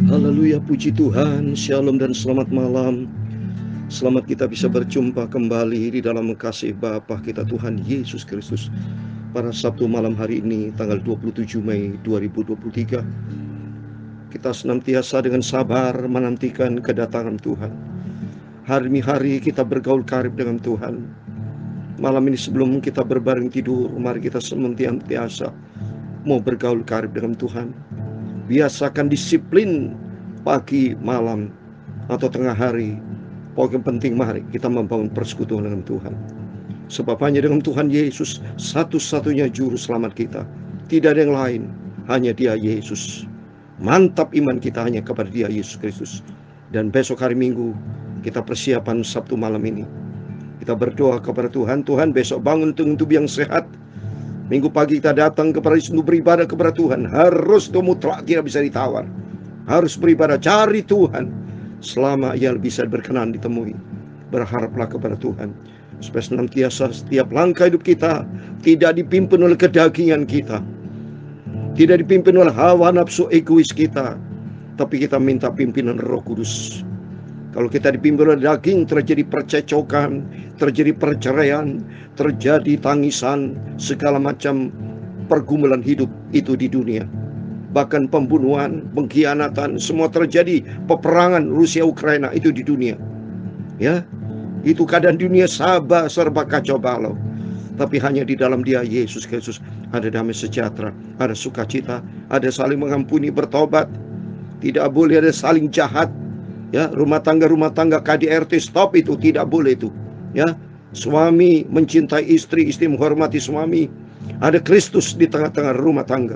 Haleluya, puji Tuhan, shalom dan selamat malam. Selamat kita bisa berjumpa kembali di dalam kasih Bapa kita Tuhan Yesus Kristus pada Sabtu malam hari ini tanggal 27 Mei 2023. Kita senantiasa dengan sabar menantikan kedatangan Tuhan. Hari demi hari kita bergaul karib dengan Tuhan. Malam ini sebelum kita berbaring tidur, mari kita senantiasa mau bergaul karib dengan Tuhan. Biasakan disiplin pagi, malam, atau tengah hari. Pokoknya penting mari kita membangun persekutuan dengan Tuhan. Sebab hanya dengan Tuhan Yesus satu-satunya juru selamat kita. Tidak ada yang lain, hanya Dia Yesus. Mantap iman kita hanya kepada Dia Yesus Kristus. Dan besok hari Minggu kita persiapan Sabtu malam ini. Kita berdoa kepada Tuhan, Tuhan besok bangun tubuh yang sehat. Minggu pagi kita datang kepada untuk beribadah kepada Tuhan. Harus itu mutlak tidak bisa ditawar. Harus beribadah, cari Tuhan selama ia bisa berkenan ditemui. Berharaplah kepada Tuhan supaya senantiasa setiap langkah hidup kita tidak dipimpin oleh kedagingan kita, tidak dipimpin oleh hawa nafsu egois kita, tapi kita minta pimpinan Roh Kudus. Kalau kita dipimpin oleh daging, terjadi percecokan, terjadi perceraian, terjadi tangisan, segala macam pergumulan hidup itu di dunia. Bahkan pembunuhan, pengkhianatan, semua terjadi. Peperangan Rusia-Ukraina itu di dunia. Ya, itu keadaan dunia serba kacau balau. Tapi hanya di dalam Dia Yesus Kristus ada damai sejahtera, ada sukacita, ada saling mengampuni, bertobat. Tidak boleh ada saling jahat. Ya, rumah tangga KDRT stop itu, tidak boleh itu. Ya, suami mencintai istri, istri menghormati suami. Ada Kristus di tengah-tengah rumah tangga.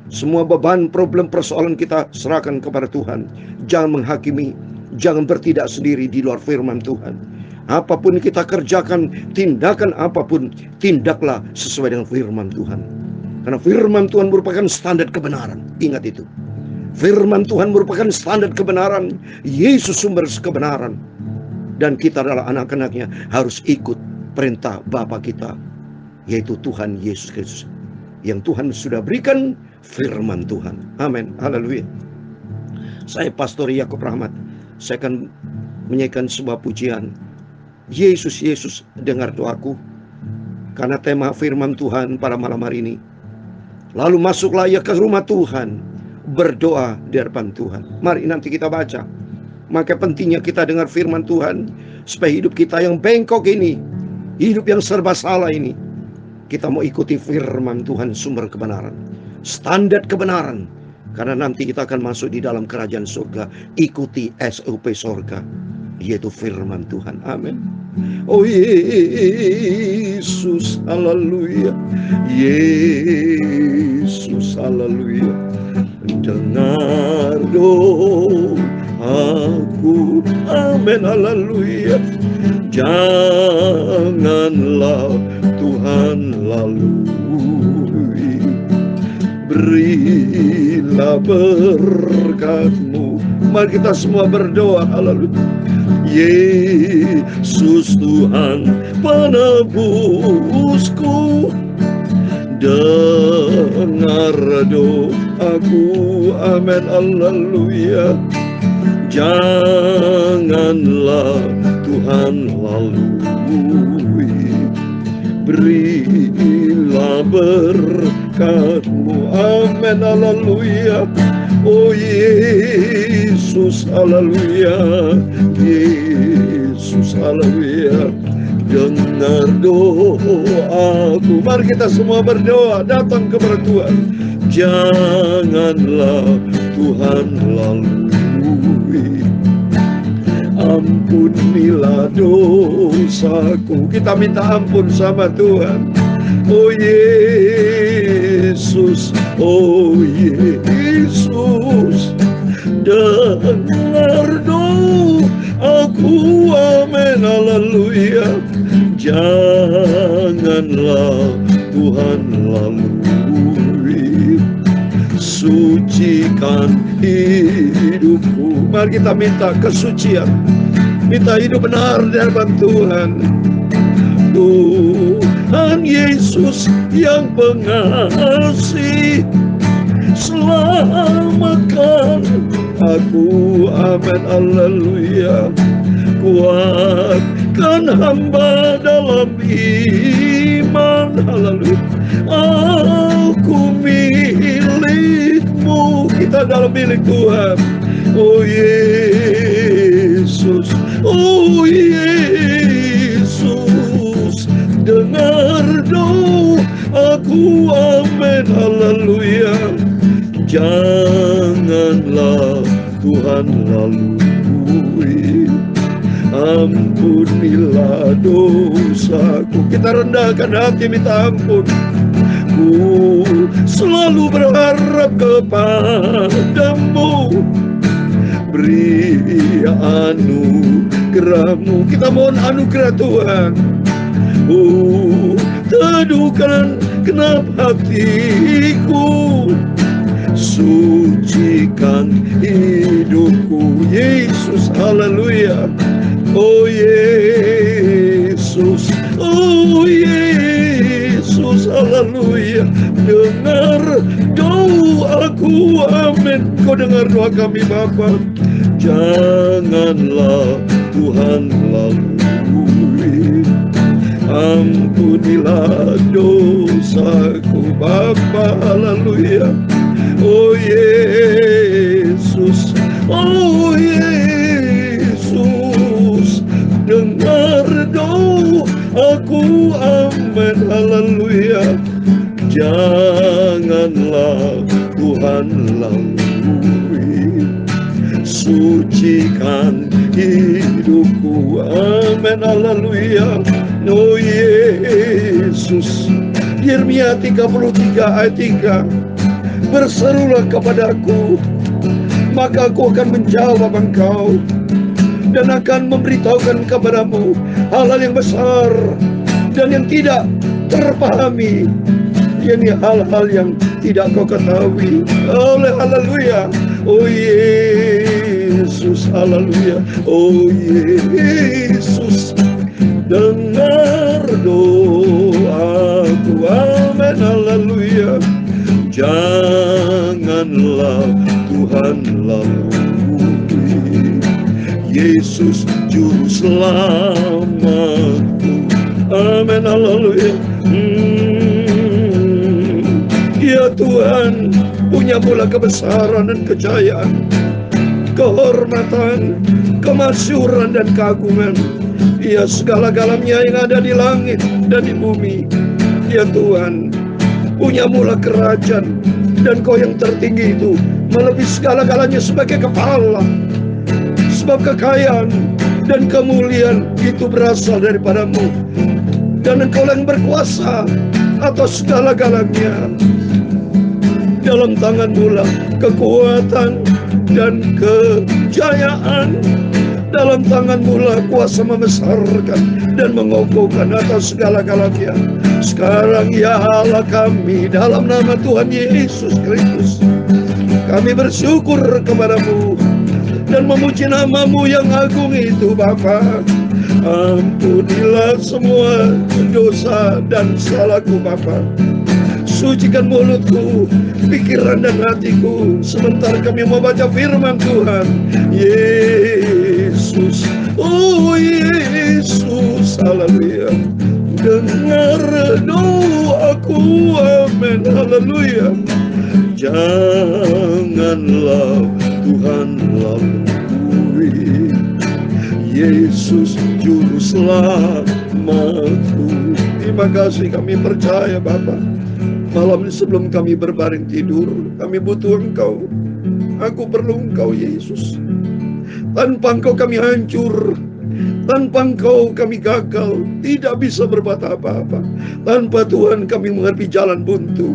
Semua beban, problem, persoalan kita serahkan kepada Tuhan. Jangan menghakimi, jangan bertindak sendiri di luar firman Tuhan. Apapun kita kerjakan, tindakan apapun, tindaklah sesuai dengan firman Tuhan. Karena firman Tuhan merupakan standar kebenaran. Ingat itu. Firman Tuhan merupakan standar kebenaran. Yesus sumber kebenaran. Dan kita adalah anak-anaknya harus ikut perintah Bapa kita, yaitu Tuhan Yesus Kristus. Yang Tuhan sudah berikan firman Tuhan. Amin. Haleluya. Saya Pastor Yakub Rahmat. Saya akan menyanyikan sebuah pujian. Yesus, Yesus, dengar doaku. Karena tema firman Tuhan pada malam hari ini. Lalu masuklah ia ke rumah Tuhan, berdoa di hadapan Tuhan. Mari nanti kita baca. Maka pentingnya kita dengar firman Tuhan, supaya hidup kita yang bengkok ini, hidup yang serba salah ini, kita mau ikuti firman Tuhan, sumber kebenaran, standar kebenaran. Karena nanti kita akan masuk di dalam kerajaan surga. Ikuti SOP surga, yaitu firman Tuhan. Amin. Oh Yesus, haleluya. Yesus, haleluya. Dengar doaku, amin, haleluya. Janganlah Tuhan lalui, berilah berkat-Mu. Mari kita semua berdoa, haleluya. Yesus Tuhan penebusku, dengar doaku, amin, haleluya. Janganlah Tuhan lalui, berilah berkat-Mu, amin, haleluya. Oh Yesus, haleluya. Yesus, haleluya. Dengar doaku. Mari kita semua berdoa, datang kepada Tuhan. Janganlah Tuhan lalui, ampunilah dosaku. Kita minta ampun sama Tuhan. Oh Yesus, oh Yesus, dengar doaku, amin, haleluya. Janganlah Tuhan lalui, sucikan hidupku. Mari kita minta kesucian, minta hidup benar di hadapan Tuhan. Tuhan Yesus yang pengasih, selamatkan doaku. Amin, haleluya. Kuatkan hamba dalam iman, haleluya. Aku milikmu, kita dalam milik Tuhan. Oh Yesus, oh Yesus, dengar doa aku. Amin, haleluya. Janganlah Tuhan lalui, ampunilah dosaku. Kita rendahkan hati, minta ampun. Ku selalu berharap kepadamu, beri anugerah-Mu. Kita mohon anugerah Tuhan. Teduhkan genap hatiku, sucikan hidupku. Yesus, haleluya. Oh Yesus, oh Yesus, haleluya. Dengar doaku. Amin. Kau dengar doa kami Bapa. Janganlah Tuhan lalui, ampunilah dosaku Bapa, haleluya. Oh Yesus, oh Yesus, dengar doa aku. Amin, haleluya. Janganlah Tuhan lalui, sucikan hidupku. Amin, haleluya. Oh Yesus. Yeremia 33 ayat 3. Berserulah kepadaku, maka aku akan menjawab engkau dan akan memberitahukan kepadamu hal-hal yang besar dan yang tidak terpahami, yakni hal-hal yang tidak kau ketahui. Haleluya. Oh Yesus, haleluya. Oh Yesus, dengar doaku. Amin, haleluya. Janganlah Tuhan lalui, Yesus juru selamatku. Amin, haleluya. Ya Tuhan, punya pula kebesaran dan kejayaan, kehormatan, kemasyhuran dan keagungan. Ya segala-galanya yang ada di langit dan di bumi. Ya Tuhan, punya mula kerajaan, dan Kau yang tertinggi itu melebihi segala-galanya sebagai kepala. Sebab kekayaan dan kemuliaan itu berasal daripada-Mu, dan Engkau yang berkuasa atas segala-galanya. Dalam tangan-Mu lah kekuatan dan kejayaan. Dalam tangan-Mu lah kuasa membesarkan dan mengokohkan atas segala-galanya. Sekarang ya Allah kami, dalam nama Tuhan Yesus Kristus, kami bersyukur kepada-Mu dan memuji nama-Mu yang agung itu Bapa. Ampunilah semua dosa dan salahku Bapa. Sucikan mulutku, pikiran dan hatiku, sebentar kami membaca firman Tuhan. Yesus, oh Yesus, haleluya. Dengar doaku. Amin, haleluya. Janganlah Tuhan lalui, Yesus juru selamatku. Terima kasih, kami percaya Bapa. Malam ini sebelum kami berbaring tidur, kami butuh Engkau. Aku perlu Engkau Yesus. Tanpa Engkau kami hancur. Tanpa Engkau kami gagal, tidak bisa berbuat apa-apa. Tanpa Tuhan kami menghadapi jalan buntu.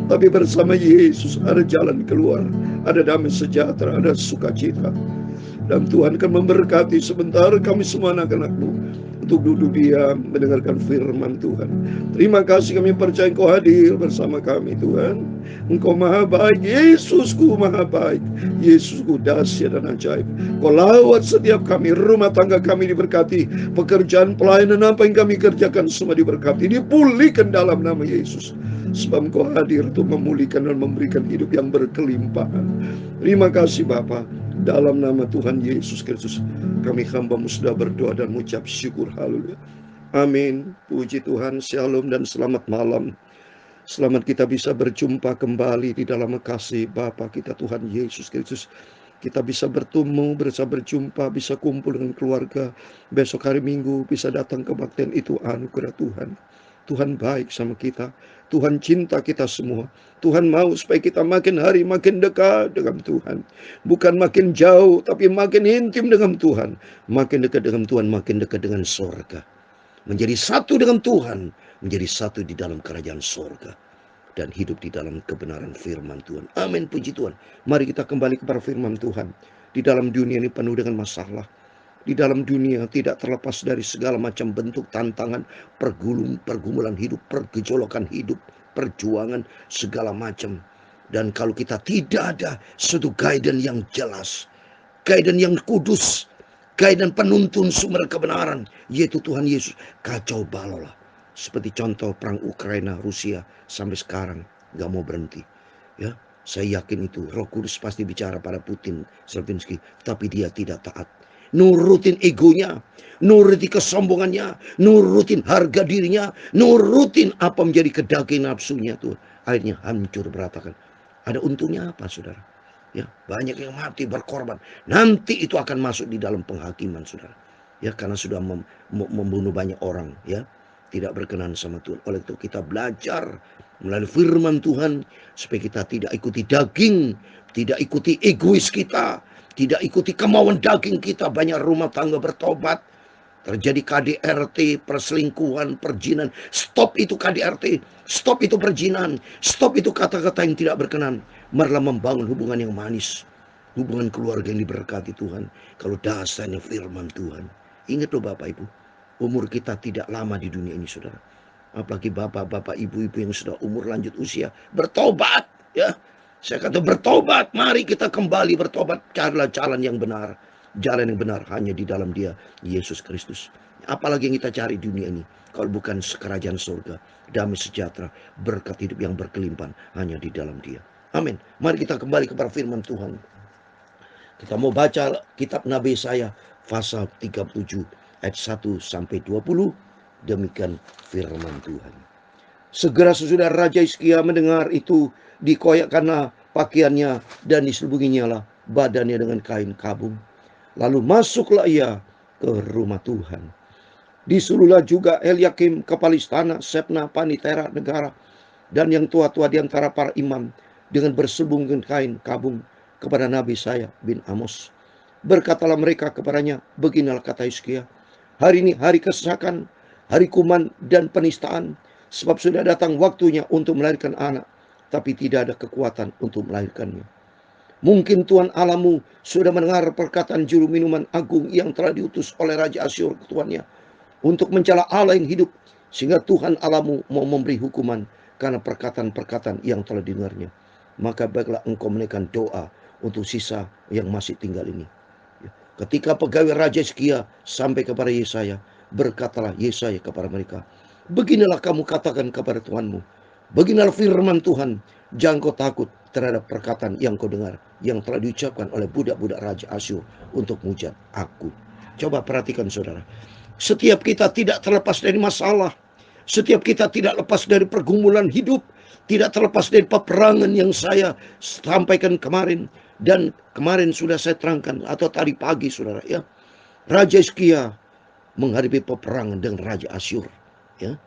Tapi bersama Yesus ada jalan keluar, ada damai sejahtera, ada sukacita. Dan Tuhan akan memberkati sebentar kami semua anak-anak-Mu untuk duduk diam mendengarkan firman Tuhan. Terima kasih, kami percaya Engkau hadir bersama kami Tuhan. Engkau maha baik, Yesusku maha baik, Yesusku dahsyat dan ajaib. Kau lawat setiap kami, rumah tangga kami diberkati, pekerjaan pelayanan apa yang kami kerjakan semua diberkati, dipulihkan dalam nama Yesus. Sebab Engkau hadir untuk memulihkan dan memberikan hidup yang berkelimpahan. Terima kasih Bapa. Dalam nama Tuhan Yesus Kristus, kami hamba-Mu sudah berdoa dan mengucap syukur. Haleluya. Amin. Puji Tuhan. Shalom dan selamat malam. Selamat kita bisa berjumpa kembali di dalam kasih Bapa kita Tuhan Yesus Kristus. Kita bisa bertemu, bisa berjumpa, bisa kumpul dengan keluarga. Besok hari Minggu bisa datang kebaktian, itu anugerah Tuhan. Tuhan baik sama kita. Tuhan cinta kita semua. Tuhan mau supaya kita makin hari makin dekat dengan Tuhan. Bukan makin jauh, tapi makin intim dengan Tuhan. Makin dekat dengan Tuhan, makin dekat dengan sorga. Menjadi satu dengan Tuhan, menjadi satu di dalam kerajaan sorga, dan hidup di dalam kebenaran firman Tuhan. Amin, puji Tuhan. Mari kita kembali kepada firman Tuhan. Di dalam dunia ini penuh dengan masalah. Di dalam dunia tidak terlepas dari segala macam bentuk tantangan, pergumulan hidup, pergejolokan hidup, perjuangan, segala macam. Dan kalau kita tidak ada suatu guidance yang jelas, guidance yang kudus, guidance penuntun sumber kebenaran, yaitu Tuhan Yesus, kacau balau lah. Seperti contoh perang Ukraina Rusia sampai sekarang gak mau berhenti. Ya, saya yakin itu Roh Kudus pasti bicara pada Putin, Zelensky, tapi dia tidak taat. Nurutin egonya, nurutin kesombongannya, nurutin harga dirinya, nurutin apa menjadi kedaging nafsunya tuh. Akhirnya hancur berantakan. Ada untungnya apa, saudara? Ya, banyak yang mati berkorban. Nanti itu akan masuk di dalam penghakiman, saudara. Ya, karena sudah membunuh banyak orang, ya. Tidak berkenan sama Tuhan. Oleh itu kita belajar melalui firman Tuhan supaya kita tidak ikuti daging, tidak ikuti egois kita, tidak ikuti kemauan daging kita. Banyak rumah tangga bertobat, terjadi KDRT, perselingkuhan, perjinan. Stop itu KDRT, stop itu perjinan, stop itu kata-kata yang tidak berkenan. Marilah membangun hubungan yang manis, hubungan keluarga yang diberkati Tuhan. Kalau dasarnya firman Tuhan. Ingat loh Bapak Ibu, umur kita tidak lama di dunia ini, saudara. Apalagi bapak-bapak, ibu-ibu yang sudah umur lanjut usia, bertobat, ya. Saya kata bertobat, mari kita kembali bertobat. Carilah jalan yang benar. Jalan yang benar hanya di dalam Dia, Yesus Kristus. Apalagi yang kita cari di dunia ini, kalau bukan kerajaan surga, damai sejahtera, berkat hidup yang berkelimpahan hanya di dalam Dia. Amin. Mari kita kembali kepada firman Tuhan. Kita mau baca kitab Nabi Yesaya pasal 37 ayat 1 sampai 20. Demikian firman Tuhan. Segera sesudah Raja Hizkia mendengar itu, dikoyakkanlah pakaiannya dan diselubunginya lah badannya dengan kain kabung. Lalu masuklah ia ke rumah Tuhan. Disuluhlah juga Eliakim kepala istana, Sebna panitera negara, dan yang tua-tua di antara para imam dengan berselubung dengan kain kabung kepada Nabi Yesaya bin Amos. Berkatalah mereka kepadanya, beginilah kata Hizkia, hari ini hari kesesakan, hari kuman dan penistaan, sebab sudah datang waktunya untuk melahirkan anak, tapi tidak ada kekuatan untuk melahirkannya. Mungkin Tuhan Allahmu sudah mendengar perkataan juru minuman agung yang telah diutus oleh Raja Asyur ke tuannya untuk mencela Allah yang hidup, sehingga Tuhan Allahmu mau memberi hukuman karena perkataan-perkataan yang telah didengarnya. Maka baiklah engkau menaikkan doa untuk sisa yang masih tinggal ini. Ketika pegawai Raja Hizkia sampai kepada Yesaya, berkatalah Yesaya kepada mereka, beginilah kamu katakan kepada Tuhanmu, beginilah firman Tuhan, jangan kau takut terhadap perkataan yang kau dengar, yang telah diucapkan oleh budak-budak Raja Asyur untuk menghujat aku. Coba perhatikan saudara, setiap kita tidak terlepas dari masalah, setiap kita tidak lepas dari pergumulan hidup, tidak terlepas dari peperangan yang saya sampaikan kemarin, dan kemarin sudah saya terangkan, atau tadi pagi saudara, ya. Raja Hizkia menghadapi peperangan dengan Raja Asyur, ya.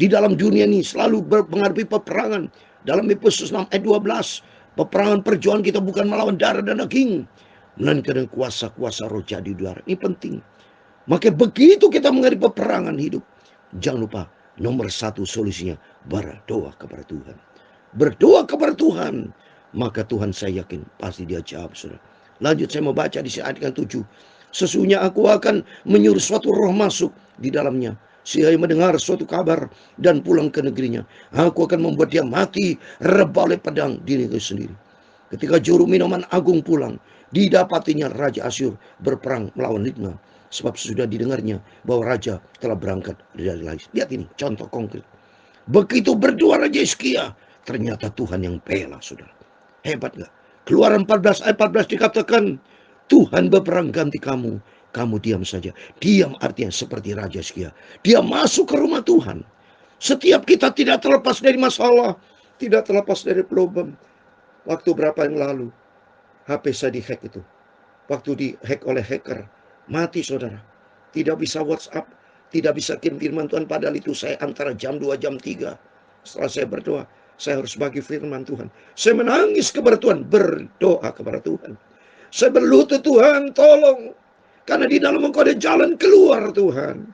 Di dalam dunia ini selalu menghadapi peperangan. Dalam Efesus 6 ayat 12, peperangan perjuangan kita bukan melawan darah dan daging, melainkan dengan kuasa-kuasa roh jahat di udara. Ini penting. Maka begitu kita menghadapi peperangan hidup, jangan lupa nomor satu solusinya berdoa kepada Tuhan. Berdoa kepada Tuhan, maka Tuhan saya yakin pasti Dia jawab, saudara. Lanjut saya mau baca di ayat yang 7. Sesungguhnya aku akan menyuruh suatu roh masuk di dalamnya, sehingga ia mendengar suatu kabar dan pulang ke negerinya. Aku akan membuat dia mati rebah oleh pedang di negeri sendiri. Ketika juru minuman agung pulang, didapatinya Raja Asyur berperang melawan Libna, sebab sudah didengarnya bahwa raja telah berangkat dari Lais. Lihat ini contoh konkret. Begitu berdoa Raja Hizkia, ternyata Tuhan yang bela, saudara. Hebat gak? Keluaran 14 ayat 14 dikatakan, Tuhan berperang ganti kamu. Kamu diam saja. Diam artinya seperti Raja Hizkia. Dia masuk ke rumah Tuhan. Setiap kita tidak terlepas dari masalah, tidak terlepas dari problem. Waktu berapa yang lalu, HP saya dihack itu. Waktu dihack oleh hacker, mati saudara. Tidak bisa WhatsApp, tidak bisa kirim firman Tuhan. Padahal itu saya antara jam 2, jam 3. Setelah saya berdoa, saya harus bagi firman Tuhan. Saya menangis kepada Tuhan, berdoa kepada Tuhan. Saya berlutut, Tuhan tolong. Karena di dalam Engkau ada jalan keluar Tuhan.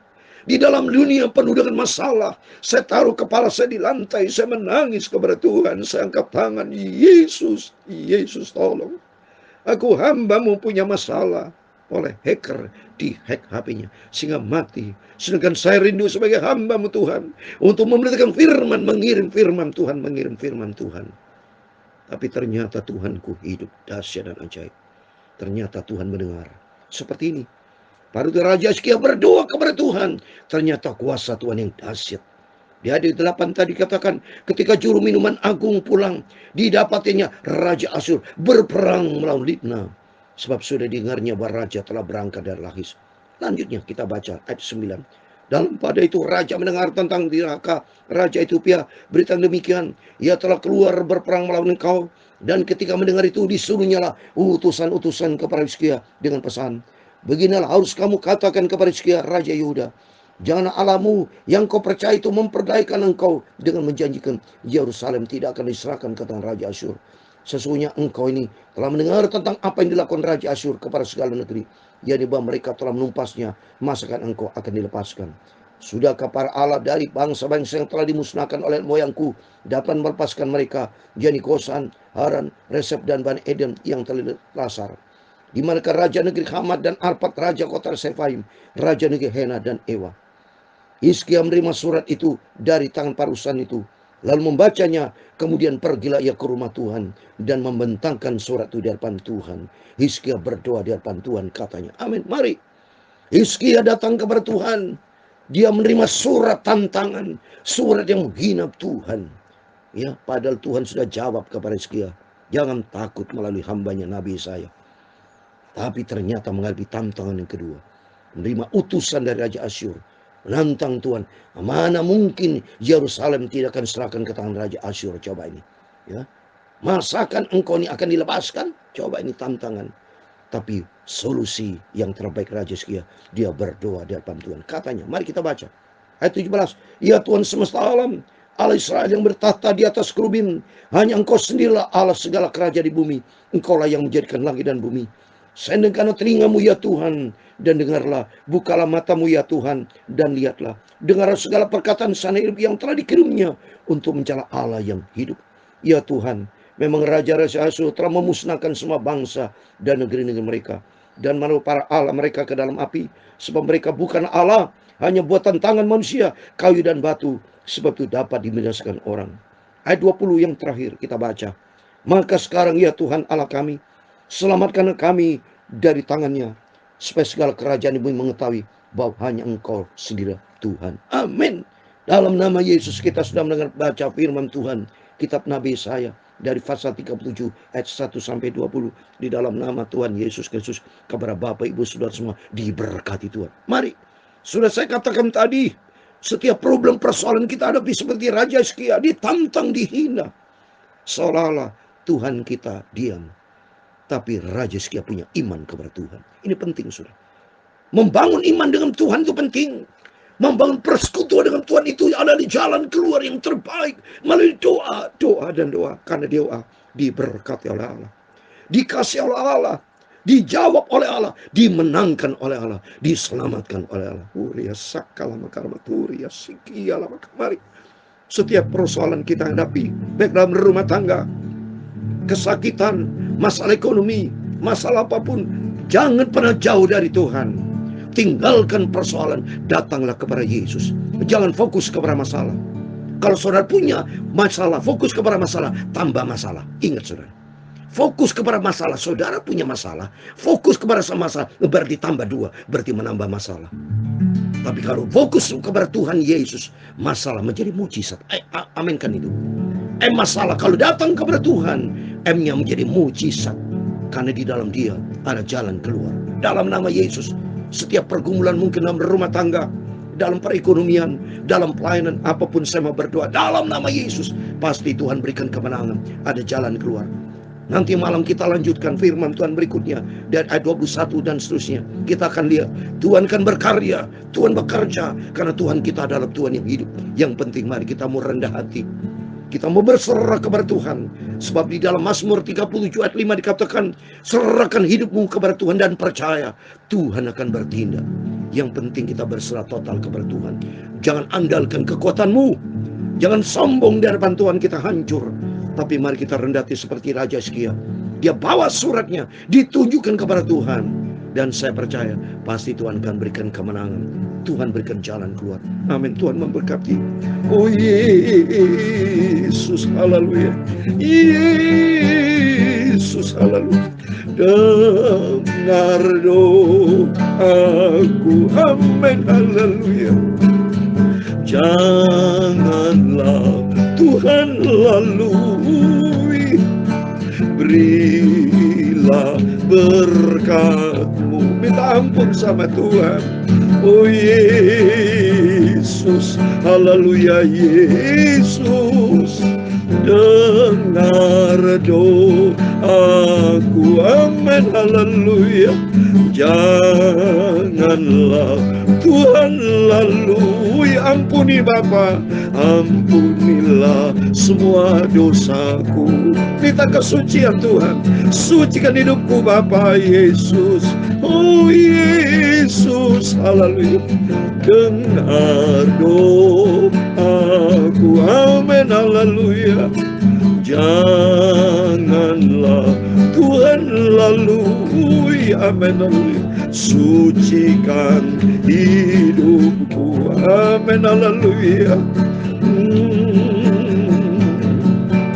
Di dalam dunia penuh dengan masalah, saya taruh kepala saya di lantai, saya menangis kepada Tuhan, saya angkat tangan, Yesus, Yesus tolong. Aku hamba-Mu punya masalah. Oleh hacker dihack HP-nya sehingga mati. Sedangkan saya rindu sebagai hamba-Mu Tuhan untuk memberitakan firman, mengirim firman Tuhan, mengirim firman Tuhan. Tapi ternyata Tuhanku hidup dahsyat dan ajaib. Ternyata Tuhan mendengar. Seperti ini. Baru Raja Hizkia berdoa kepada Tuhan. Ternyata kuasa Tuhan yang dahsyat. Di ayat 8 tadi katakan, ketika juru minuman agung pulang, didapatinya Raja Asyur berperang melawan Libna. Sebab sudah dengarnya bahwa Raja telah berangkat dari Lakhis. Lanjutnya kita baca ayat 9. Dalam pada itu Raja mendengar tentang Tirhaka, Raja Ethiopia, berita demikian, ia telah keluar berperang melawan engkau. Dan ketika mendengar itu disuruhnyalah utusan-utusan kepada Hizkia dengan pesan, beginilah harus kamu katakan kepada Hizkia, Raja Yehuda, janganlah Allahmu yang kau percaya itu memperdayakan engkau dengan menjanjikan Yerusalem tidak akan diserahkan ke tangan Raja Asyur. Sesungguhnya engkau ini telah mendengar tentang apa yang dilakukan Raja Asyur kepada segala negeri, yakni bahwa mereka telah menumpasnya, masakan engkau akan dilepaskan. Sudahkah para Allah dari bangsa-bangsa yang telah dimusnahkan oleh moyangku dapat melepaskan mereka, yakni Gosan, Haran, Resep, dan Bani Eden yang telah lasar? Di manakah raja negeri Hamad dan Arpad, raja kota Sefaim, raja negeri Hena dan Ewa? Hizkia menerima surat itu dari tangan parusan itu, lalu membacanya, kemudian pergilah ia ke rumah Tuhan dan membentangkan surat itu di hadapan Tuhan. Hizkia berdoa di hadapan Tuhan, katanya, amin. Mari, Hizkia datang kepada Tuhan. Dia menerima surat tantangan, surat yang menghina Tuhan. Ya, padahal Tuhan sudah jawab kepada Hizkia, jangan takut melalui hambanya Nabi saya. Tapi ternyata menghadapi tantangan yang kedua, menerima utusan dari Raja Asyur, menantang Tuhan. Mana mungkin Yerusalem tidak akan serahkan ke tangan Raja Asyur? Coba ini, ya. Masakan engkau ini akan dilepaskan? Coba ini tantangan. Tapi solusi yang terbaik Raja Hizkia, dia berdoa di hadapan Tuhan. Katanya, mari kita baca ayat 17. Ya Tuhan semesta alam, Allah Israel yang bertahta di atas kerubim, hanya engkau sendirilah Allah segala kerajaan di bumi. Engkaulah yang menjadikan langit dan bumi. Sendengkanlah telingamu ya Tuhan, dan dengarlah, bukalah matamu ya Tuhan, dan lihatlah. Dengarlah segala perkataan Sanherib yang telah dikirimnya untuk mencela Allah yang hidup. Ya Tuhan, memang Raja-Raja Asyur telah memusnahkan semua bangsa dan negeri-negeri mereka, dan menaruh para Allah mereka ke dalam api, sebab mereka bukan Allah, hanya buatan tangan manusia, kayu dan batu, sebab itu dapat dibinasakan orang. Ayat 20 yang terakhir kita baca. Maka sekarang ya Tuhan Allah kami, selamatkan kami dari tangannya, supaya segala kerajaan bumi mengetahui bahwa hanya Engkau sendiri Tuhan. Amin. Dalam nama Yesus kita sudah mendengar baca firman Tuhan, kitab Nabi Yesaya dari pasal 37 ayat 1 sampai 20. Di dalam nama Tuhan Yesus Kristus, kepada Bapak Ibu Saudara semua diberkati Tuhan. Mari, sudah saya katakan tadi, setiap problem persoalan kita hadapi seperti Raja Hizkia, ditantang, dihina, seolah-olah Tuhan kita diam. Tapi Raja Hizkia punya iman kepada Tuhan. Ini penting, saudara. Membangun iman dengan Tuhan itu penting. Membangun persekutuan dengan Tuhan itu ada di jalan keluar yang terbaik melalui doa, doa dan doa. Karena doa diberkati oleh Allah, dikasih oleh Allah, dijawab oleh Allah, dimenangkan oleh Allah, diselamatkan oleh Allah. Mari, setiap persoalan kita hadapi, baik dalam rumah tangga, kesakitan, masalah ekonomi, masalah apapun, jangan pernah jauh dari Tuhan. Tinggalkan persoalan, datanglah kepada Yesus. Jangan fokus kepada masalah. Kalau saudara punya masalah, fokus kepada masalah, tambah masalah. Ingat saudara, fokus kepada masalah, saudara punya masalah, fokus kepada masalah, berarti tambah dua, berarti menambah masalah. Tapi kalau fokus kepada Tuhan Yesus, masalah menjadi mujizat. Amin kan itu? Masalah kalau datang kepada Tuhan, M-nya menjadi mujizat. Karena di dalam Dia ada jalan keluar. Dalam nama Yesus, setiap pergumulan mungkin dalam rumah tangga, dalam perekonomian, dalam pelayanan, apapun saya mau berdoa, dalam nama Yesus, pasti Tuhan berikan kemenangan. Ada jalan keluar. Nanti malam kita lanjutkan firman Tuhan berikutnya dari ayat 21 dan seterusnya. Kita akan lihat Tuhan akan berkarya, Tuhan bekerja, karena Tuhan kita adalah Tuhan yang hidup. Yang penting mari kita mau rendah hati, kita mau berserah kepada Tuhan. Sebab di dalam Mazmur 37 ayat 5 dikatakan, serahkan hidupmu kepada Tuhan dan percaya Tuhan akan bertindak. Yang penting kita berserah total kepada Tuhan. Jangan andalkan kekuatanmu, jangan sombong di hadapan Tuhan kita hancur. Tapi mari kita rendati seperti Raja Hizkia. Dia bawa suratnya, ditunjukkan kepada Tuhan. Dan saya percaya pasti Tuhan akan berikan kemenangan. Tuhan berikan jalan keluar. Amin. Tuhan memberkati. Oh Yesus, haleluya. Yesus, haleluya. Dengar doaku, amin, haleluya. Janganlah Tuhan lalui, berilah berkat-Mu. Minta ampun sama Tuhan. Oh Yesus, haleluya. Yesus, dengar doaku, amin, haleluya. Janganlah Tuhan lalui, ampuni Bapa, ampunilah semua dosaku. Minta kesucian Tuhan, sucikan hidupku Bapa Yesus. Oh Yesus, haleluya. Dengar doaku, amin, haleluya. Janganlah Tuhan lalui, amin, haleluya. Sucikan hidupku, amin, haleluya.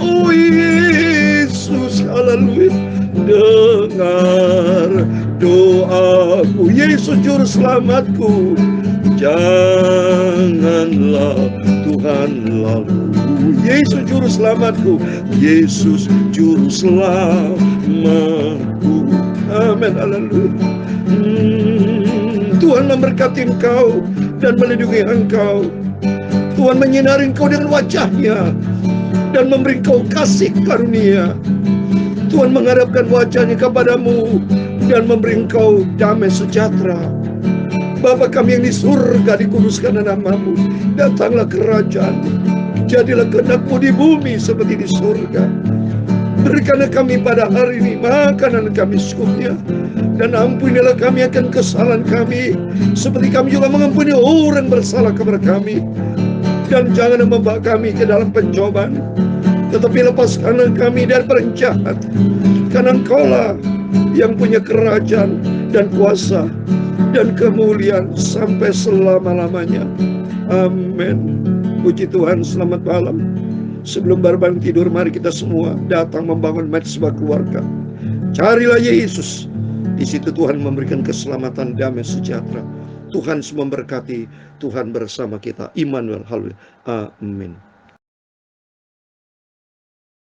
Oh Yesus, haleluya. Dengar doaku, Yesus juru selamatku. Janganlah Tuhan lalu, Yesus juru selamatku, Yesus juru selamatku, amin, haleluya. Tuhan memberkati engkau dan melindungi engkau. Tuhan menyinari engkau dengan wajah-Nya dan memberi engkau kasih karunia. Tuhan menghadapkan wajah-Nya kepadamu dan memberi engkau damai sejahtera. Bapa kami yang di surga, dikuduskan nama-Mu. Datanglah kerajaan-Mu, jadilah kehendak-Mu di bumi seperti di surga. Berikanlah kami pada hari ini makanan kami secukupnya, dan ampunilah kami akan kesalahan kami, seperti kami juga mengampuni orang bersalah kepada kami. Dan jangan membawa kami ke dalam pencobaan, tetapi lepaskanlah kami dari penjahat. Karena Engkaulah yang punya kerajaan dan kuasa dan kemuliaan sampai selama-lamanya. Amin. Puji Tuhan, selamat malam. Sebelum berbangun tidur, mari kita semua datang membangun sebuah keluarga. Carilah Yesus. Di situ Tuhan memberikan keselamatan, damai sejahtera. Tuhan memberkati, Tuhan bersama kita. Immanuel, haleluya. Amin.